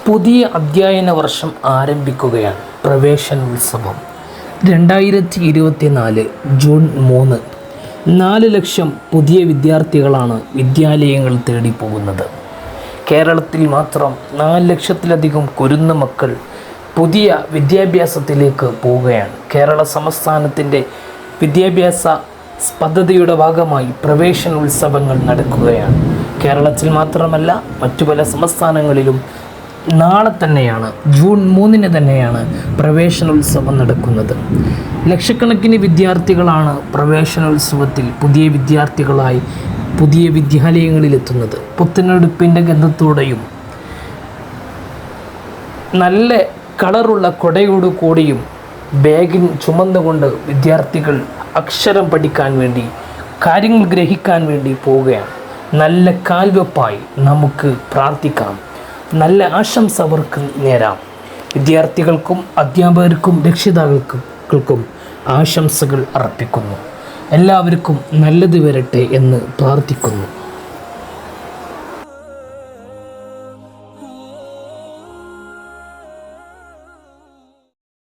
പുതിയ അധ്യയന വർഷം ആരംഭിക്കുകയാണ്. പ്രവേശനോത്സവം 2024 ജൂൺ 3. 4 ലക്ഷം പുതിയ വിദ്യാർത്ഥികളാണ് വിദ്യാലയങ്ങൾ തേടി പോകുന്നത്. കേരളത്തിൽ മാത്രം 4 ലക്ഷത്തിലധികം കുരുന്നു മക്കൾ പുതിയ വിദ്യാഭ്യാസത്തിലേക്ക് പോവുകയാണ്. കേരള സംസ്ഥാനത്തിൻ്റെ വിദ്യാഭ്യാസ പദ്ധതിയുടെ ഭാഗമായി പ്രവേശനോത്സവങ്ങൾ നടക്കുകയാണ്. കേരളത്തിൽ മാത്രമല്ല മറ്റു പല സംസ്ഥാനങ്ങളിലും നാളെ തന്നെയാണ്, ജൂൺ 3 തന്നെയാണ് പ്രവേശനോത്സവം നടക്കുന്നത്. ലക്ഷക്കണക്കിന് വിദ്യാർത്ഥികളാണ് പ്രവേശനോത്സവത്തിൽ പുതിയ വിദ്യാർത്ഥികളായി പുതിയ വിദ്യാലയങ്ങളിലെത്തുന്നത്. പുത്തനെടുപ്പിൻ്റെ ഗന്ധത്തോടെയും നല്ല കളറുള്ള കൊടയോടു കൂടിയും ബാഗിൽ ചുമന്നുകൊണ്ട് വിദ്യാർത്ഥികൾ അക്ഷരം പഠിക്കാൻ വേണ്ടി, കാര്യങ്ങൾ ഗ്രഹിക്കാൻ വേണ്ടി പോവുകയാണ്. നല്ല കാൽവെപ്പായി നമുക്ക് പ്രാർത്ഥിക്കാം. നല്ല ആശംസ അവർക്ക് നേരാം. വിദ്യാർത്ഥികൾക്കും അധ്യാപകർക്കും രക്ഷിതാക്കൾക്കും ആശംസകൾ അർപ്പിക്കുന്നു. എല്ലാവർക്കും നല്ലത് വരട്ടെ എന്ന് പ്രാർത്ഥിക്കുന്നു.